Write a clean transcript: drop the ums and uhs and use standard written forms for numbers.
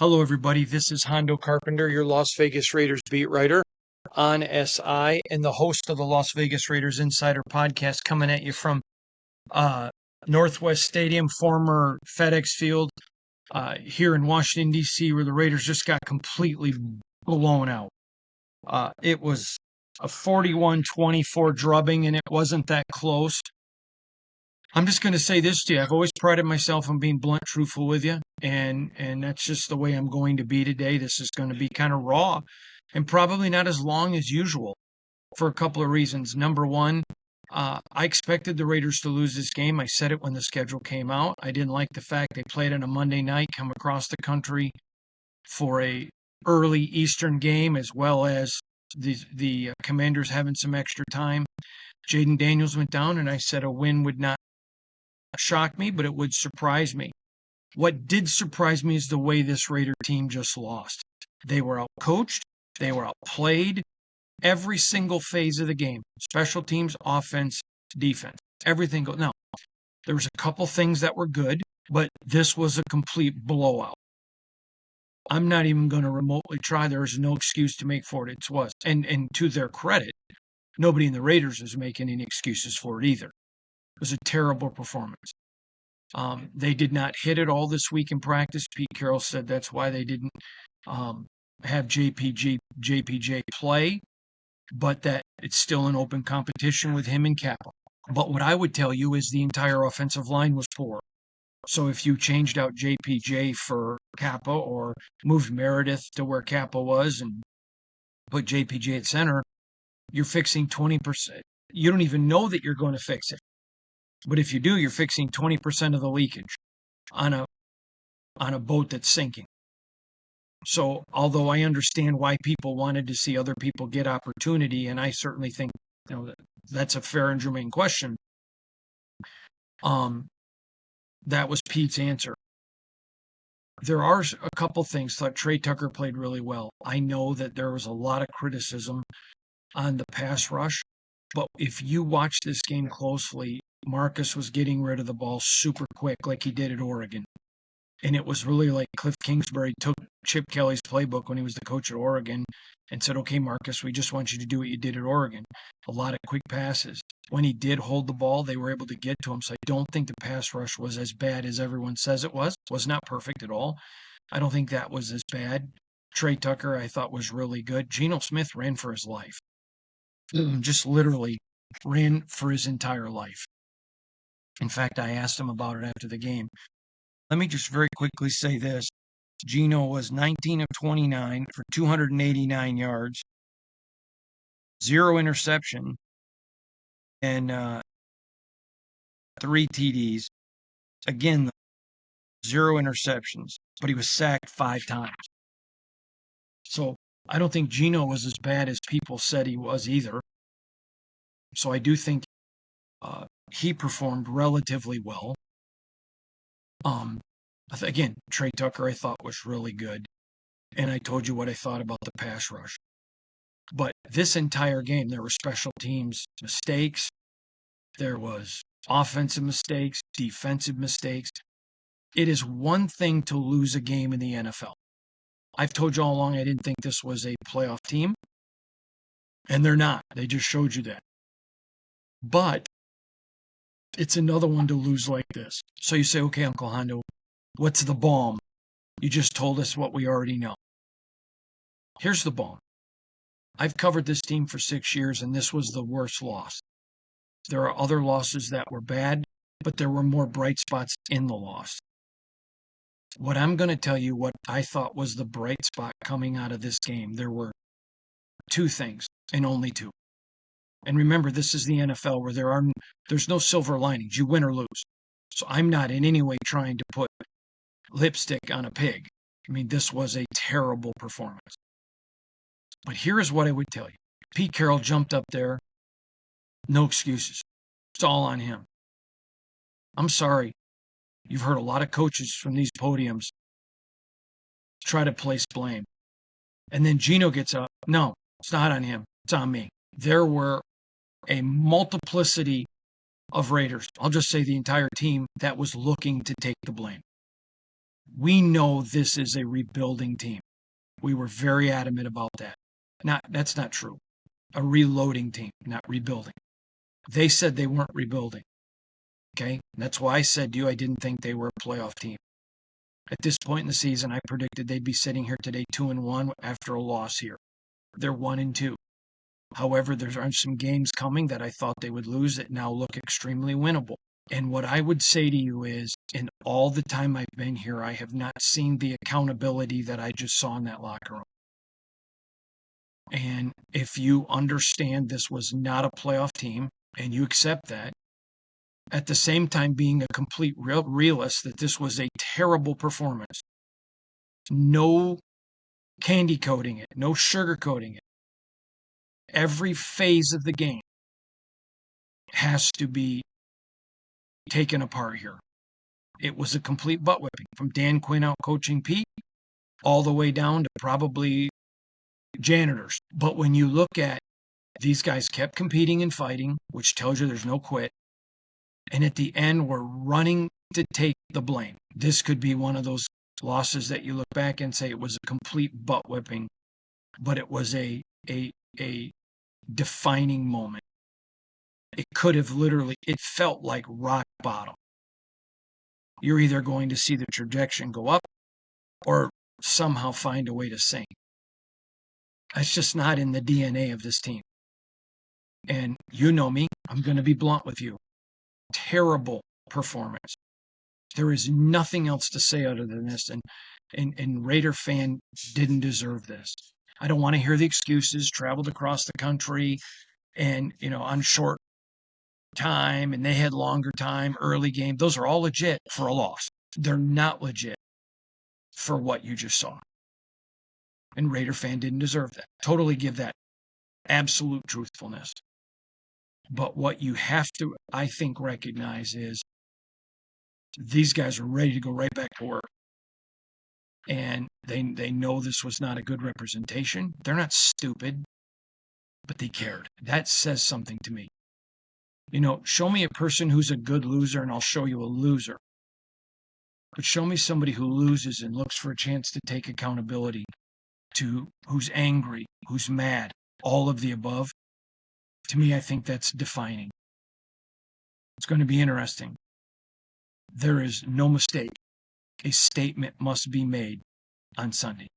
Hello, everybody. This is Hondo Carpenter, your Las Vegas Raiders beat writer on SI and the host of the Las Vegas Raiders Insider podcast, coming at you from uh, Northwest Stadium, former FedEx Field, here in Washington, D.C., where the Raiders just got completely blown out. It was a 41-24 drubbing, and it wasn't that close. I'm just going to say this to you. I've always prided myself on being blunt, truthful with you, and that's just the way I'm going to be today. This is going to be kind of raw, and probably not as long as usual, for a couple of reasons. Number one, I expected the Raiders to lose this game. I said it when the schedule came out. I didn't like the fact they played on a Monday night, come across the country for a early Eastern game, as well as the Commanders having some extra time. Jaden Daniels went down, and I said a win would not shock me, but it would surprise me. What did surprise me is the way this Raider team just lost. They were outcoached, they were outplayed every single phase of the game. Special teams, offense, defense, everything goes. Now, there was a couple things that were good, but this was a complete blowout. I'm not even going to remotely try. There is no excuse to make for it. It was. And to their credit, nobody in the Raiders is making any excuses for it either. It was a terrible performance. They did not hit it all this week in practice. Pete Carroll said that's why they didn't have JPJ play, but that it's still an open competition with him and Kappa. But what I would tell you is the entire offensive line was poor. So if you changed out JPJ for Kappa or moved Meredith to where Kappa was and put JPJ at center, you're fixing 20%. You don't even know that you're going to fix it. But if you do, you're fixing 20% of the leakage on a boat that's sinking. So although I understand why people wanted to see other people get opportunity, and I certainly think that's a fair and germane question, that was Pete's answer. There are a couple things. Like Trey Tucker played really well. I know that there was a lot of criticism on the pass rush, but if you watch this game closely, Marcus was getting rid of the ball super quick like he did at Oregon. And it was really like Cliff Kingsbury took Chip Kelly's playbook when he was the coach at Oregon and said, okay, Marcus, we just want you to do what you did at Oregon. A lot of quick passes. When he did hold the ball, they were able to get to him. So I don't think the pass rush was as bad as everyone says it was. It was not perfect at all. I don't think that was as bad. Trey Tucker, I thought, was really good. Geno Smith ran for his life. Just literally ran for his entire life. In fact, I asked him about it after the game. Let me just very quickly say this. Geno was 19 of 29 for 289 yards, 0 interception, and 3 TDs. Again, 0 interceptions, but he was sacked 5 times. So I don't think Geno was as bad as people said he was either. So I do think he performed relatively well. Again, Trey Tucker I thought was really good. And I told you what I thought about the pass rush. But this entire game, there were special teams mistakes. There was offensive mistakes, defensive mistakes. It is one thing to lose a game in the NFL. I've told you all along I didn't think this was a playoff team. And they're not. They just showed you that. But it's another one to lose like this. So you say, okay, Uncle Hondo, what's the balm? You just told us what we already know. Here's the balm. I've covered this team for 6 years, and this was the worst loss. There are other losses that were bad, but there were more bright spots in the loss. What I'm going to tell you what I thought was the bright spot coming out of this game, there were 2 things, and only 2. And remember, this is the NFL where there's no silver linings. You win or lose. So I'm not in any way trying to put lipstick on a pig. I mean, this was a terrible performance. But here is what I would tell you. Pete Carroll jumped up there. No excuses. It's all on him. I'm sorry. You've heard a lot of coaches from these podiums try to place blame. And then Geno gets up. No, it's not on him. It's on me. There were a multiplicity of Raiders. I'll just say the entire team that was looking to take the blame. We know this is a rebuilding team. We were very adamant about that. That's not true. A reloading team, not rebuilding. They said they weren't rebuilding. Okay? That's why I said to you I didn't think they were a playoff team. At this point in the season, I predicted they'd be sitting here today 2-1 after a loss here. They're 1-2. However, there are some games coming that I thought they would lose that now look extremely winnable. And what I would say to you is, in all the time I've been here, I have not seen the accountability that I just saw in that locker room. And if you understand this was not a playoff team, and you accept that, at the same time being a complete realist that this was a terrible performance. No candy coating it, no sugar coating it. Every phase of the game has to be taken apart here. It was a complete butt whipping from Dan Quinn out coaching Pete all the way down to probably janitors. But when you look at these guys kept competing and fighting, which tells you there's no quit. And at the end, we're running to take the blame. This could be one of those losses that you look back and say it was a complete butt whipping, but it was a defining moment. It could have literally, it felt like rock bottom. You're either going to see the trajectory go up or somehow find a way to sink. That's just not in the DNA of this team. And you know me, I'm going to be blunt with you. Terrible performance. There is nothing else to say other than this. And Raider fan didn't deserve this. I don't want to hear the excuses, traveled across the country and, on short time, and they had longer time, early game. Those are all legit for a loss. They're not legit for what you just saw. And Raider fan didn't deserve that. Totally give that absolute truthfulness. But what you have to, I think, recognize is these guys are ready to go right back to work. And they know this was not a good representation. They're not stupid, but they cared. That says something to me. Show me a person who's a good loser and I'll show you a loser. But show me somebody who loses and looks for a chance to take accountability, who's angry, who's mad, all of the above. To me, I think that's defining. It's going to be interesting. There is no mistake. A statement must be made on Sunday.